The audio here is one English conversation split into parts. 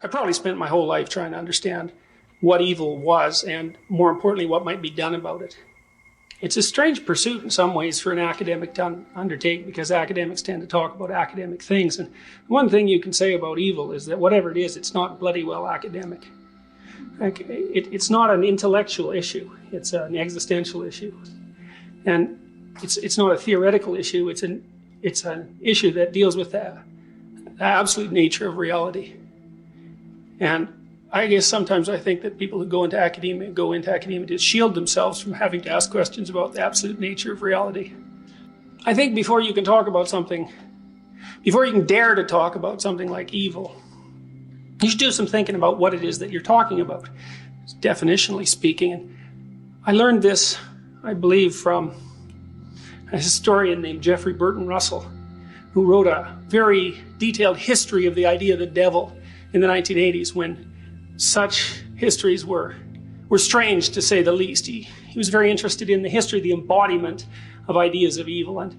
I probably spent my whole life trying to understand what evil was and, more importantly, what might be done about it. It's a strange pursuit in some ways for an academic to undertake, because academics tend to talk about academic things. And one thing you can say about evil is that whatever it is, it's not bloody well academic. It's not an intellectual issue. It's an existential issue. And it's not a theoretical issue. It's an issue that deals with the absolute nature of reality. And I guess sometimes I think that people who go into academia to shield themselves from having to ask questions about the absolute nature of reality. I think before you can talk about something, before you can dare to talk about something like evil, you should do some thinking about what it is that you're talking about, definitionally speaking. And I learned this, I believe, from a historian named Jeffrey Burton Russell, who wrote a very detailed history of the idea of the devil in the 1980s, when such histories were strange, to say the least. He was very interested in the history, the embodiment of ideas of evil. And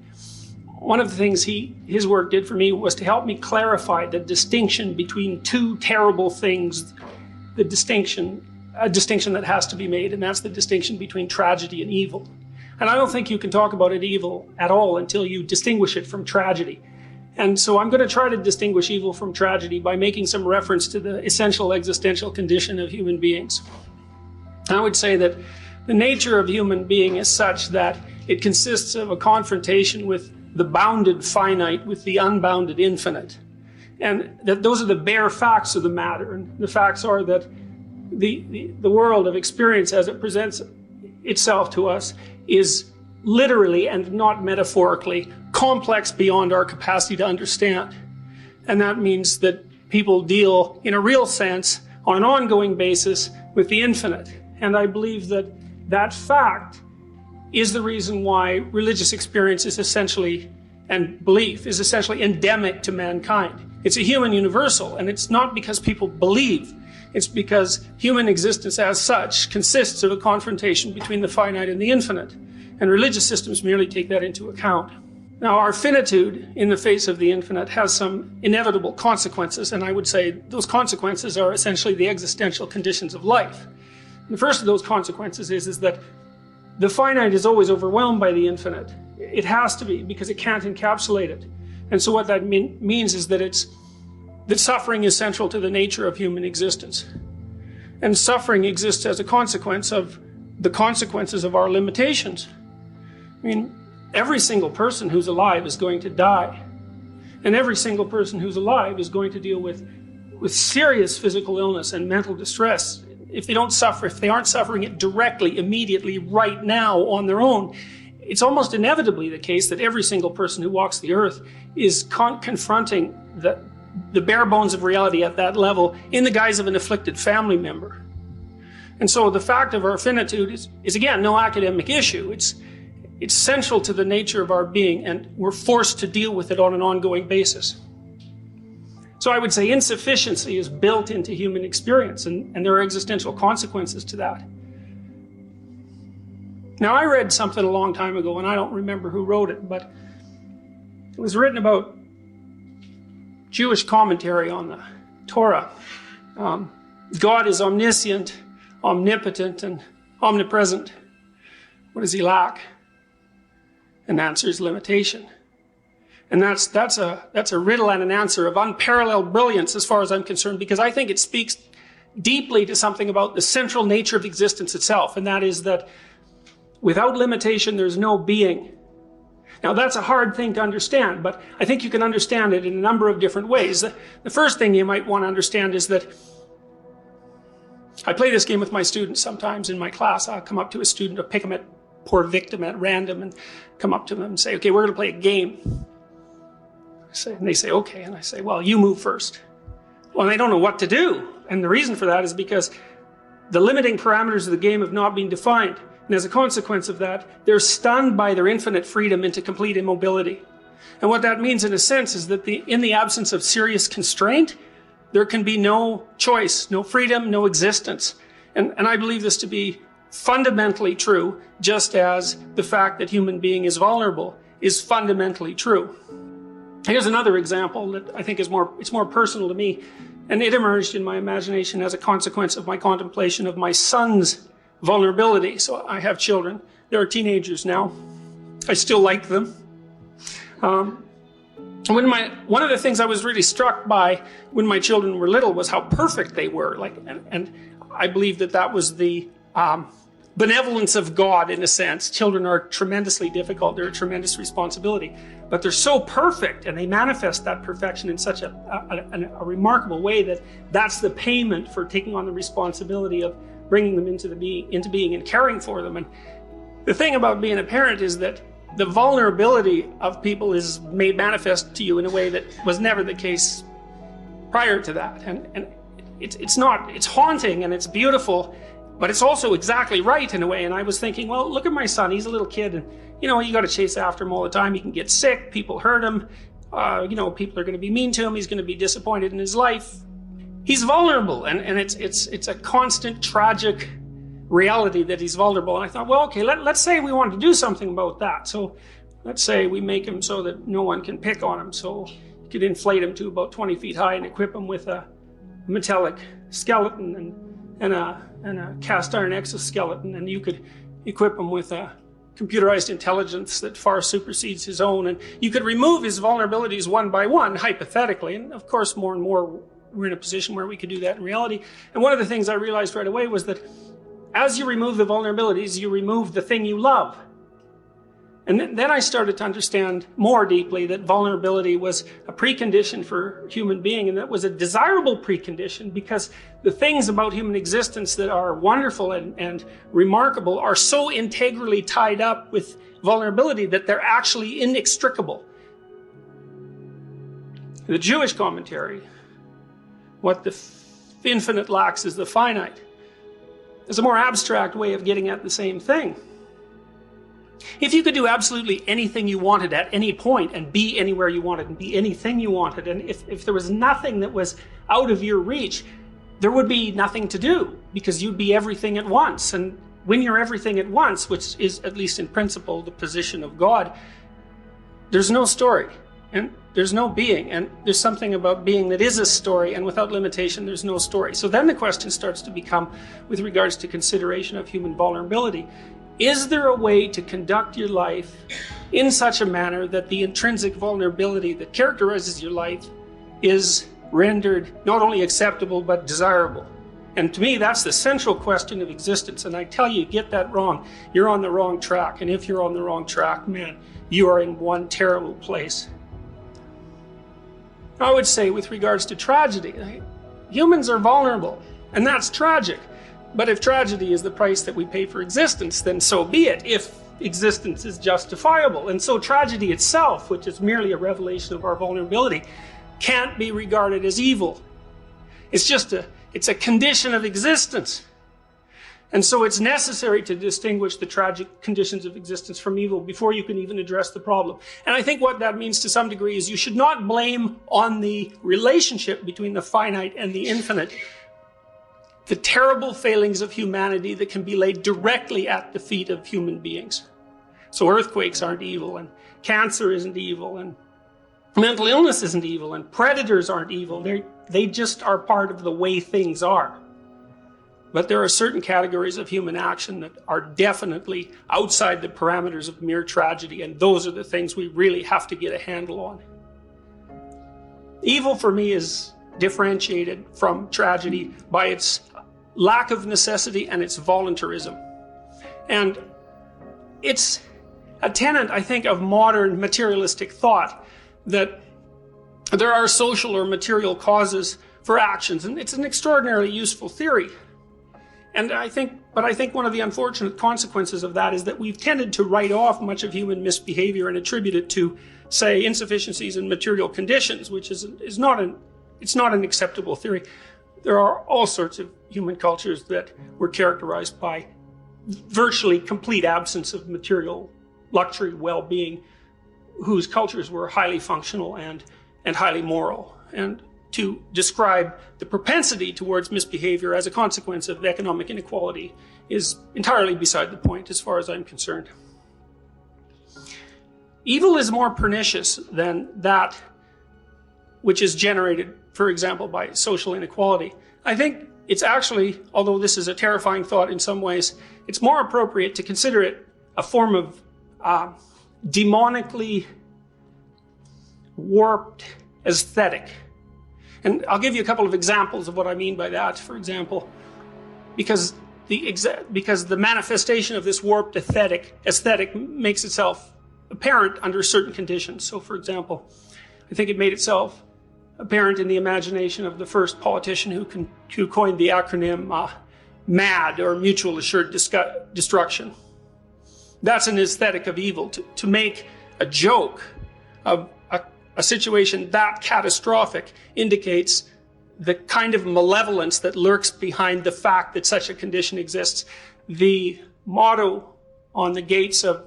one of the things his work did for me was to help me clarify the distinction between two terrible things, a distinction that has to be made, and that's the distinction between tragedy and evil. And I don't think you can talk about it evil at all until you distinguish it from tragedy. And so I'm going to try to distinguish evil from tragedy by making some reference to the essential existential condition of human beings. I would say that the nature of human being is such that it consists of a confrontation with the bounded finite with the unbounded infinite. And that those are the bare facts of the matter. And the facts are that the world of experience as it presents itself to us is literally and not metaphorically complex beyond our capacity to understand. And that means that people deal in a real sense on an ongoing basis with the infinite. And I believe that that fact is the reason why religious experience is essentially, and belief is essentially endemic to mankind. It's a human universal, and it's not because people believe. It's because human existence as such consists of a confrontation between the finite and the infinite. And religious systems merely take that into account. Now, our finitude in the face of the infinite has some inevitable consequences, and I would say those consequences are essentially the existential conditions of life. And the first of those consequences is that the finite is always overwhelmed by the infinite. It has to be, because it can't encapsulate it. And so what that means is that suffering is central to the nature of human existence. And suffering exists as a consequence of the consequences of our limitations. I mean, every single person who's alive is going to die. And every single person who's alive is going to deal with serious physical illness and mental distress. If they aren't suffering it directly, immediately, right now, on their own, it's almost inevitably the case that every single person who walks the earth is confronting the bare bones of reality at that level in the guise of an afflicted family member. And so the fact of our finitude is again, no academic issue. It's central to the nature of our being, and we're forced to deal with it on an ongoing basis. So I would say insufficiency is built into human experience, and there are existential consequences to that. Now, I read something a long time ago, and I don't remember who wrote it, but it was written about Jewish commentary on the Torah. God is omniscient, omnipotent, and omnipresent. What does he lack? And the answer is limitation. And that's a riddle and an answer of unparalleled brilliance as far as I'm concerned, because I think it speaks deeply to something about the central nature of existence itself, and that is that without limitation, there's no being. Now, that's a hard thing to understand, but I think you can understand it in a number of different ways. The first thing you might want to understand is that I play this game with my students sometimes in my class. I'll come up to a student, I'll pick them at poor victim at random and come up to them and say, okay, we're going to play a game. And they say, okay. And I say, well, you move first. Well, they don't know what to do. And the reason for that is because the limiting parameters of the game have not been defined. And as a consequence of that, they're stunned by their infinite freedom into complete immobility. And what that means in a sense is that in the absence of serious constraint, there can be no choice, no freedom, no existence. And I believe this to be fundamentally true, just as the fact that human being is vulnerable is fundamentally true. Here's another example that I think is more personal to me, and it emerged in my imagination as a consequence of my contemplation of my son's vulnerability. So I have children. They're teenagers now. I still like them. One of the things I was really struck by when my children were little was how perfect they were. And I believe that was the benevolence of God, in a sense. Children are tremendously difficult. They're a tremendous responsibility. But they're so perfect, and they manifest that perfection in such a remarkable way that that's the payment for taking on the responsibility of bringing them into being and caring for them. And the thing about being a parent is that the vulnerability of people is made manifest to you in a way that was never the case prior to that. And it's haunting and it's beautiful, but it's also exactly right in a way. And I was thinking, well, look at my son. He's a little kid, and you got to chase after him all the time. He can get sick. People hurt him. People are going to be mean to him. He's going to be disappointed in his life. He's vulnerable, and it's a constant tragic reality that he's vulnerable. And I thought, well, okay, let's say we want to do something about that. So let's say we make him so that no one can pick on him. So you could inflate him to about 20 feet high and equip him with a metallic skeleton and a cast iron exoskeleton, and you could equip him with a computerized intelligence that far supersedes his own, and you could remove his vulnerabilities one by one, hypothetically. And of course, more and more we're in a position where we could do that in reality. And one of the things I realized right away was that as you remove the vulnerabilities, you remove the thing you love. And then I started to understand more deeply that vulnerability was a precondition for human being, and that was a desirable precondition, because the things about human existence that are wonderful and remarkable are so integrally tied up with vulnerability that they're actually inextricable. The Jewish commentary, what the infinite lacks is the finite, is a more abstract way of getting at the same thing. If you could do absolutely anything you wanted at any point and be anywhere you wanted and be anything you wanted, and if there was nothing that was out of your reach, there would be nothing to do, because you'd be everything at once. And when you're everything at once, which is, at least in principle, the position of God, there's no story and there's no being, and there's something about being that is a story, and without limitation there's no story. So then the question starts to become, with regards to consideration of human vulnerability, is there a way to conduct your life in such a manner that the intrinsic vulnerability that characterizes your life is rendered not only acceptable but desirable? And to me, that's the central question of existence. And I tell you, get that wrong, you're on the wrong track. And if you're on the wrong track, man, you are in one terrible place. I would say, with regards to tragedy, humans are vulnerable, and that's tragic. But if tragedy is the price that we pay for existence, then so be it, if existence is justifiable. And so tragedy itself, which is merely a revelation of our vulnerability, can't be regarded as evil. It's a condition of existence. And so it's necessary to distinguish the tragic conditions of existence from evil before you can even address the problem. And I think what that means to some degree is you should not blame on the relationship between the finite and the infinite the terrible failings of humanity that can be laid directly at the feet of human beings. So earthquakes aren't evil, and cancer isn't evil, and mental illness isn't evil, and predators aren't evil. They just are part of the way things are. But there are certain categories of human action that are definitely outside the parameters of mere tragedy, and those are the things we really have to get a handle on. Evil for me is differentiated from tragedy by its lack of necessity and its voluntarism. And it's a tenet, I think, of modern materialistic thought that there are social or material causes for actions, and it's an extraordinarily useful theory. And I think one of the unfortunate consequences of that is that we've tended to write off much of human misbehavior and attribute it to, say, insufficiencies in material conditions, which is not an acceptable theory. There are all sorts of human cultures that were characterized by virtually complete absence of material luxury, well-being, whose cultures were highly functional and highly moral. And to describe the propensity towards misbehavior as a consequence of economic inequality is entirely beside the point as far as I'm concerned. Evil is more pernicious than that which is generated, for example, by social inequality. I think it's actually, although this is a terrifying thought in some ways, it's more appropriate to consider it a form of demonically warped aesthetic. And I'll give you a couple of examples of what I mean by that. For example, because the manifestation of this warped aesthetic makes itself apparent under certain conditions. So, for example, I think it made itself apparent in the imagination of the first politician who coined the acronym MAD, or Mutual Assured Destruction. That's an aesthetic of evil. To make a joke of a situation that catastrophic indicates the kind of malevolence that lurks behind the fact that such a condition exists. The motto on the gates of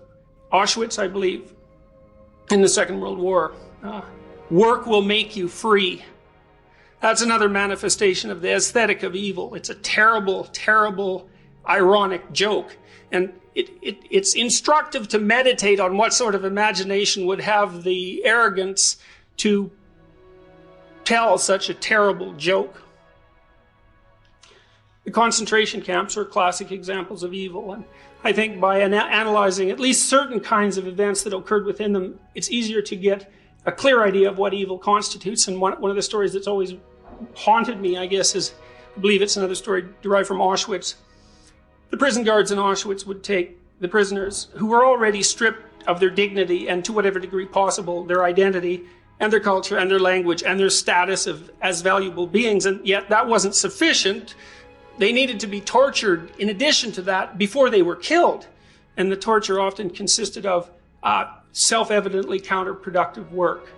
Auschwitz, I believe, in the Second World War, work will make you free. That's another manifestation of the aesthetic of evil. It's a terrible, terrible, ironic joke. And it's instructive to meditate on what sort of imagination would have the arrogance to tell such a terrible joke. The concentration camps are classic examples of evil, and I think by analyzing at least certain kinds of events that occurred within them, it's easier to get a clear idea of what evil constitutes. And one of the stories that's always haunted me, I guess, is, I believe it's another story derived from Auschwitz. The prison guards in Auschwitz would take the prisoners who were already stripped of their dignity and, to whatever degree possible, their identity and their culture and their language and their status as valuable beings, and yet that wasn't sufficient. They needed to be tortured in addition to that before they were killed. And the torture often consisted of self-evidently counterproductive work.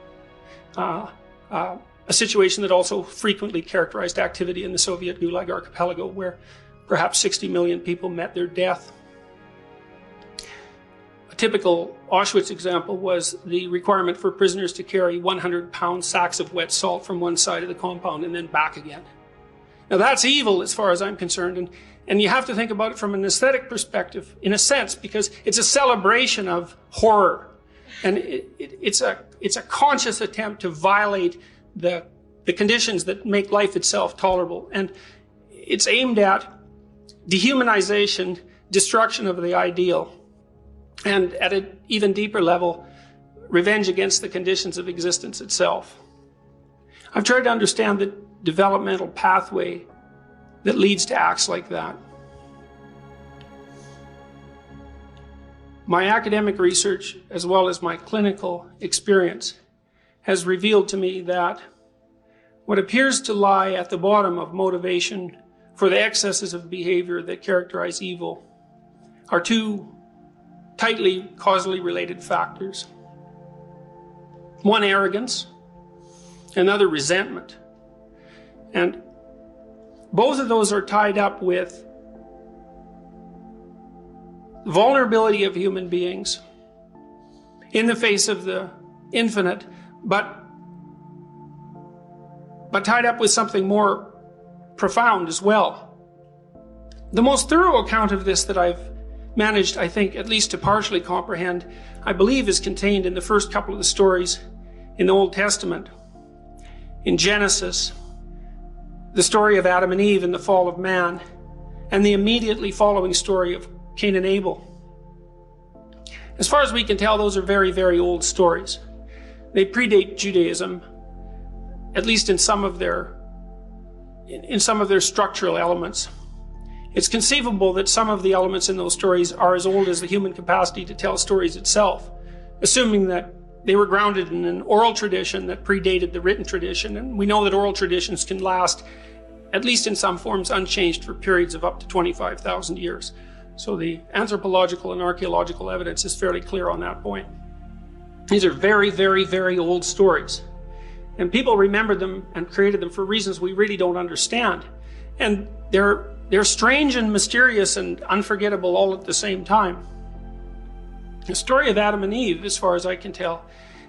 A situation that also frequently characterized activity in the Soviet Gulag archipelago, where perhaps 60 million people met their death. A typical Auschwitz example was the requirement for prisoners to carry 100-pound sacks of wet salt from one side of the compound and then back again. Now that's evil as far as I'm concerned, and you have to think about it from an aesthetic perspective, in a sense, because it's a celebration of horror. And it's a conscious attempt to violate the conditions that make life itself tolerable. And it's aimed at dehumanization, destruction of the ideal, and at an even deeper level, revenge against the conditions of existence itself. I've tried to understand the developmental pathway that leads to acts like that. My academic research, as well as my clinical experience, has revealed to me that what appears to lie at the bottom of motivation for the excesses of behavior that characterize evil are two tightly causally related factors. One, arrogance, another, resentment. And both of those are tied up with vulnerability of human beings in the face of the infinite, but tied up with something more profound as well. The most thorough account of this that I've managed, I think, at least to partially comprehend, I believe is contained in the first couple of the stories in the Old Testament. In Genesis, the story of Adam and Eve and the fall of man, and the immediately following story of Cain and Abel. As far as we can tell, those are very, very old stories. They predate Judaism, at least in some of their structural elements. It's conceivable that some of the elements in those stories are as old as the human capacity to tell stories itself, assuming that they were grounded in an oral tradition that predated the written tradition. And we know that oral traditions can last, at least in some forms, unchanged for periods of up to 25,000 years. So the anthropological and archaeological evidence is fairly clear on that point. These are very, very, very old stories. And people remembered them and created them for reasons we really don't understand. And they're strange and mysterious and unforgettable all at the same time. The story of Adam and Eve, as far as I can tell,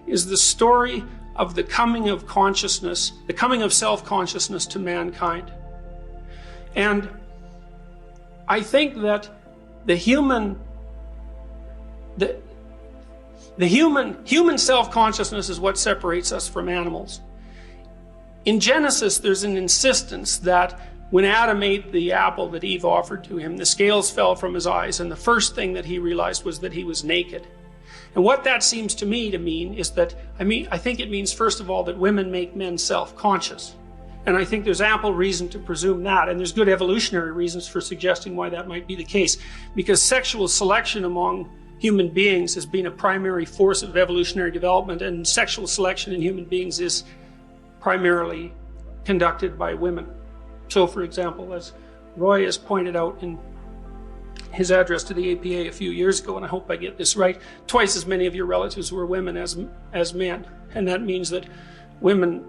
is the story of the coming of consciousness, the coming of self-consciousness to mankind. And I think that the human self-consciousness is what separates us from animals. in Genesis, there's an insistence that when Adam ate the apple that Eve offered to him, the scales fell from his eyes, and the first thing that he realized was that he was naked. And what that seems to me to mean is that, I think it means, first of all, that women make men self-conscious. And I think there's ample reason to presume that, and there's good evolutionary reasons for suggesting why that might be the case. Because sexual selection among human beings has been a primary force of evolutionary development, and sexual selection in human beings is primarily conducted by women. So, for example, as Roy has pointed out in his address to the APA a few years ago, and I hope I get this right, twice as many of your relatives were women as men. And that means that women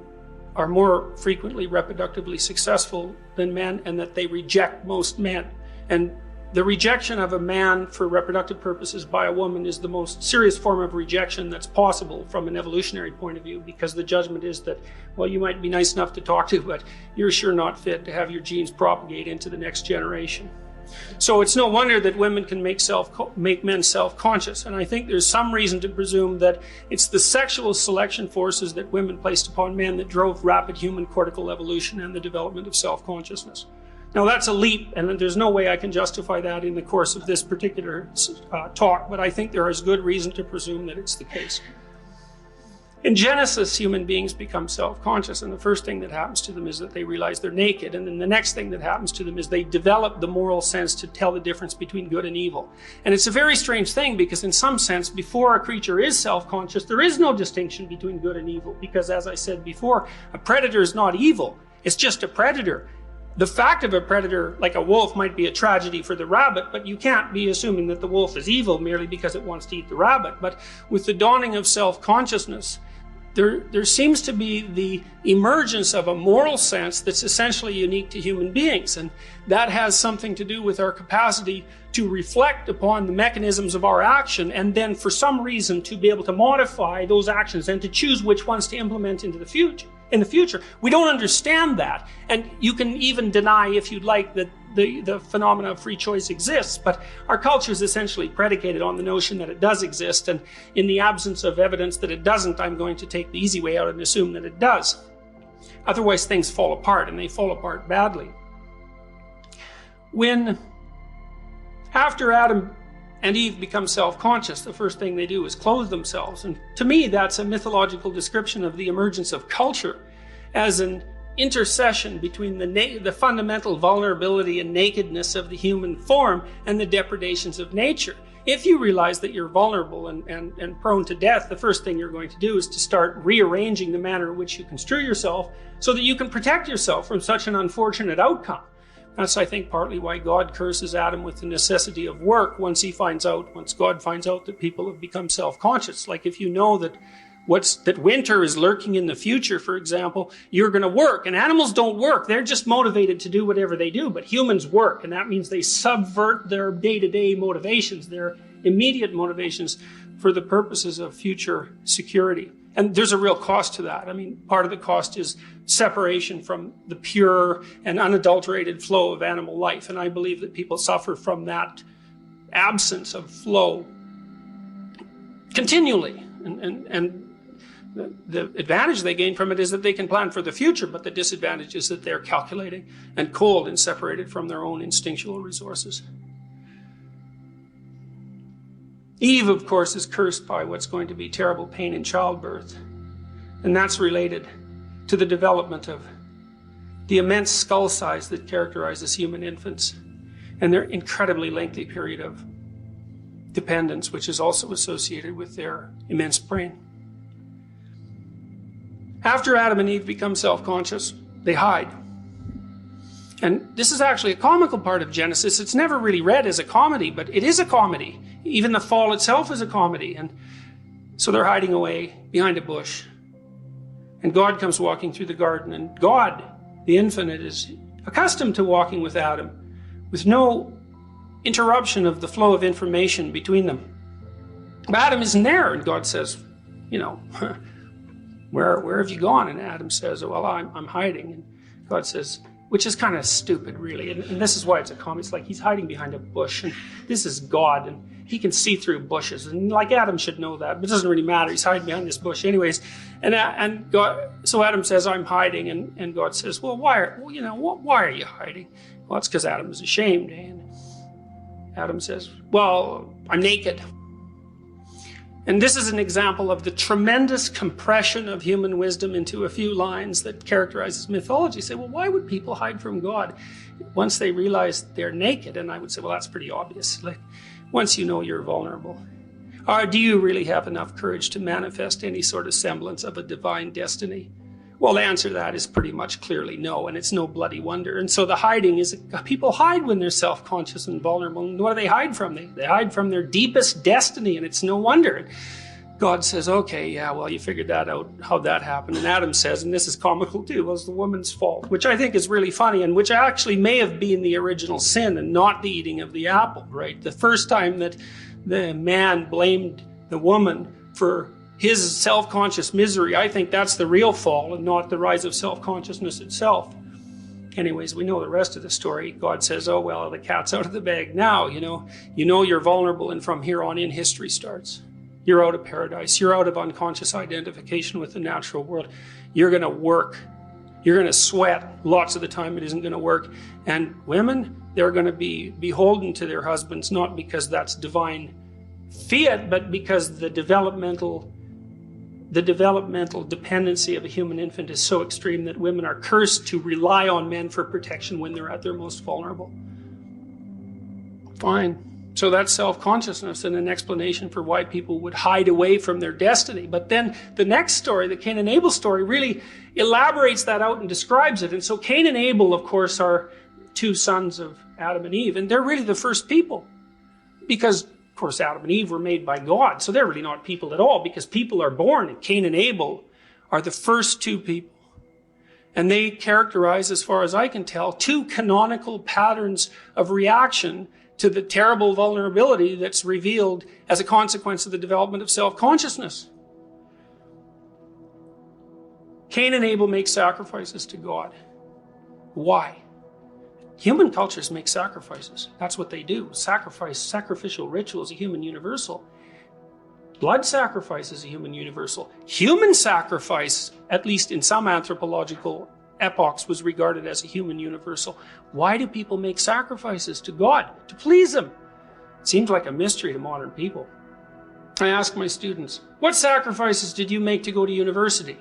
are more frequently reproductively successful than men, and that they reject most men. And the rejection of a man for reproductive purposes by a woman is the most serious form of rejection that's possible from an evolutionary point of view, because the judgment is that, well, you might be nice enough to talk to, but you're sure not fit to have your genes propagate into the next generation. So it's no wonder that women can make men self-conscious, and I think there's some reason to presume that it's the sexual selection forces that women placed upon men that drove rapid human cortical evolution and the development of self-consciousness. Now that's a leap, and there's no way I can justify that in the course of this particular talk, but I think there is good reason to presume that it's the case. In Genesis, human beings become self-conscious, and the first thing that happens to them is that they realize they're naked, and then the next thing that happens to them is they develop the moral sense to tell the difference between good and evil. And it's a very strange thing, because in some sense, before a creature is self-conscious, there is no distinction between good and evil, because as I said before, a predator is not evil, it's just a predator. The fact of a predator, like a wolf, might be a tragedy for the rabbit, but you can't be assuming that the wolf is evil merely because it wants to eat the rabbit. But with the dawning of self-consciousness, there seems to be the emergence of a moral sense that's essentially unique to human beings. And that has something to do with our capacity to reflect upon the mechanisms of our action, and then for some reason to be able to modify those actions and to choose which ones to implement into the future. In the future, we don't understand that, and you can even deny, if you'd like, that the phenomena of free choice exists, but our culture is essentially predicated on the notion that it does exist, and in the absence of evidence that it doesn't, I'm going to take the easy way out and assume that it does. Otherwise, things fall apart, and they fall apart badly. After Adam and Eve become self-conscious, the first thing they do is clothe themselves. And to me, that's a mythological description of the emergence of culture as an intercession between the fundamental vulnerability and nakedness of the human form and the depredations of nature. If you realize that you're vulnerable and prone to death, the first thing you're going to do is to start rearranging the manner in which you construe yourself so that you can protect yourself from such an unfortunate outcome. That's, I think, partly why God curses Adam with the necessity of work once God finds out that people have become self-conscious. Like, if you know that winter is lurking in the future, for example, you're going to work. And animals don't work. They're just motivated to do whatever they do. But humans work, and that means they subvert their day-to-day motivations, their immediate motivations, for the purposes of future security. And there's a real cost to that. I mean, part of the cost is separation from the pure and unadulterated flow of animal life. And I believe that people suffer from that absence of flow continually. And the advantage they gain from it is that they can plan for the future, but the disadvantage is that they're calculating and cold and separated from their own instinctual resources. Eve, of course, is cursed by what's going to be terrible pain in childbirth. And that's related to the development of the immense skull size that characterizes human infants and their incredibly lengthy period of dependence, which is also associated with their immense brain. After Adam and Eve become self-conscious, they hide. And this is actually a comical part of Genesis. It's never really read as a comedy, but it is a comedy. Even the fall itself is a comedy. And so they're hiding away behind a bush. And God comes walking through the garden. And God, the infinite, is accustomed to walking with Adam with no interruption of the flow of information between them. But Adam isn't there. And God says, where have you gone? And Adam says, well, I'm hiding. And God says, which is kind of stupid, really. And this is why it's a comedy. It's like he's hiding behind a bush. And this is God. And he can see through bushes. And like Adam should know that, but it doesn't really matter. He's hiding behind this bush anyways. And God, so Adam says, I'm hiding. And God says, well, why are you hiding? Well, it's because Adam is ashamed. And Adam says, well, I'm naked. And this is an example of the tremendous compression of human wisdom into a few lines that characterizes mythology. Say, well, why would people hide from God once they realize they're naked? And I would say, well, that's pretty obvious. Like, once you know you're vulnerable. Or do you really have enough courage to manifest any sort of semblance of a divine destiny? Well, the answer to that is pretty much clearly no, and it's no bloody wonder. And so the hiding is, people hide when they're self-conscious and vulnerable. And what do they hide from? They hide from their deepest destiny, and it's no wonder. God says, okay, yeah, well, you figured that out, how that happened. And Adam says, and this is comical too, was the woman's fault, which I think is really funny, and which actually may have been the original sin and not the eating of the apple, right? The first time that the man blamed the woman for his self-conscious misery, I think that's the real fall and not the rise of self-consciousness itself. Anyways, we know the rest of the story. God says, oh, well, the cat's out of the bag now, you know you're vulnerable, and from here on in, history starts. You're out of paradise. You're out of unconscious identification with the natural world. You're going to work. You're going to sweat. Lots of the time it isn't going to work. And women, they're going to be beholden to their husbands, not because that's divine fiat, but because the developmental dependency of a human infant is so extreme that women are cursed to rely on men for protection when they're at their most vulnerable. Fine. So that's self-consciousness and an explanation for why people would hide away from their destiny. But then the next story, the Cain and Abel story, really elaborates that out and describes it. And so Cain and Abel, of course, are two sons of Adam and Eve, and they're really the first people. Because, of course, Adam and Eve were made by God, so they're really not people at all, because people are born, and Cain and Abel are the first two people. And they characterize, as far as I can tell, two canonical patterns of reaction to the terrible vulnerability that's revealed as a consequence of the development of self-consciousness. Cain and Abel make sacrifices to God. Why? Human cultures make sacrifices. That's what they do. Sacrificial ritual is a human universal. Blood sacrifice is a human universal. Human sacrifice, at least in some anthropological epochs, was regarded as a human universal. Why do people make sacrifices to God? To please Him. It seems like a mystery to modern people. I ask my students, what sacrifices did you make to go to university?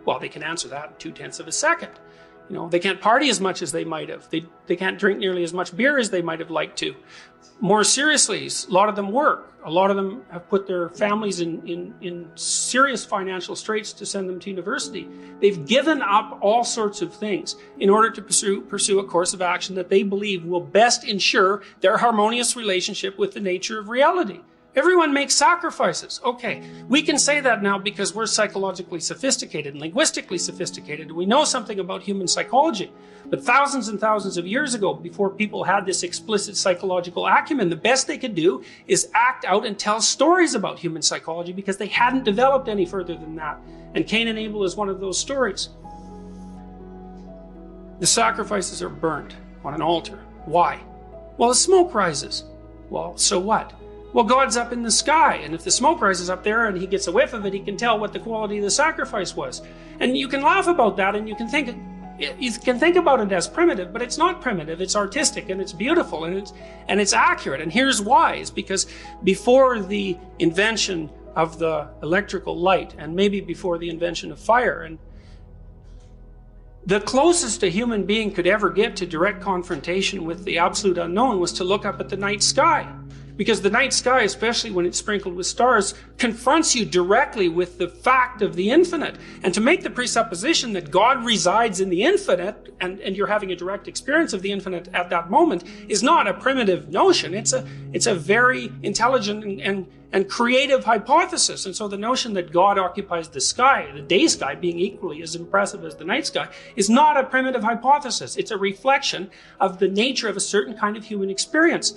Well, they can answer that in 2/10 of a second. They can't party as much as they might have. They can't drink nearly as much beer as they might have liked to. More seriously, a lot of them work. A lot of them have put their families in serious financial straits to send them to university. They've given up all sorts of things in order to pursue a course of action that they believe will best ensure their harmonious relationship with the nature of reality. Everyone makes sacrifices. Okay, we can say that now because we're psychologically sophisticated and linguistically sophisticated. We know something about human psychology. But thousands and thousands of years ago, before people had this explicit psychological acumen, the best they could do is act out and tell stories about human psychology because they hadn't developed any further than that. And Cain and Abel is one of those stories. The sacrifices are burnt on an altar. Why? Well, the smoke rises. Well, so what? Well, God's up in the sky, and if the smoke rises up there and He gets a whiff of it, He can tell what the quality of the sacrifice was. And you can laugh about that, and you can think about it as primitive, but it's not primitive. It's artistic, and it's beautiful, and it's accurate. And here's why: is because before the invention of the electrical light, and maybe before the invention of fire, and the closest a human being could ever get to direct confrontation with the absolute unknown was to look up at the night sky. Because the night sky, especially when it's sprinkled with stars, confronts you directly with the fact of the infinite. And to make the presupposition that God resides in the infinite, and you're having a direct experience of the infinite at that moment, is not a primitive notion. It's a very intelligent and creative hypothesis. And so the notion that God occupies the sky, the day sky being equally as impressive as the night sky, is not a primitive hypothesis. It's a reflection of the nature of a certain kind of human experience.